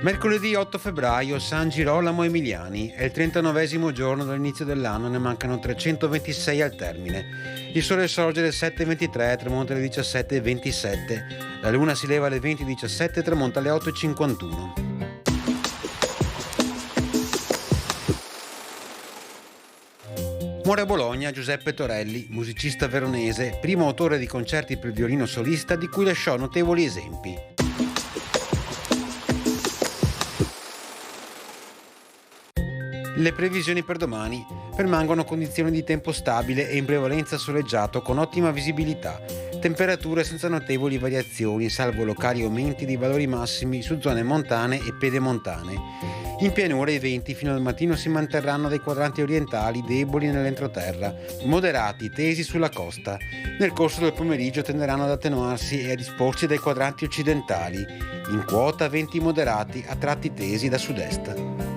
Mercoledì 8 febbraio, San Girolamo Emiliani. È il 39esimo giorno dall'inizio dell'anno, ne mancano 326 al termine. Il sole sorge alle 7:23, tramonta alle 17:27. La luna si leva alle 20:17 e tramonta alle 8:51. Muore a Bologna Giuseppe Torelli, musicista veronese, primo autore di concerti per violino solista di cui lasciò notevoli esempi. Le previsioni per domani: permangono condizioni di tempo stabile e in prevalenza soleggiato con ottima visibilità. Temperature senza notevoli variazioni, salvo locali aumenti di valori massimi su zone montane e pedemontane. In pianura i venti fino al mattino si manterranno dai quadranti orientali deboli nell'entroterra, moderati tesi sulla costa. Nel corso del pomeriggio tenderanno ad attenuarsi e a disporsi dai quadranti occidentali. In quota venti moderati a tratti tesi da sud-est.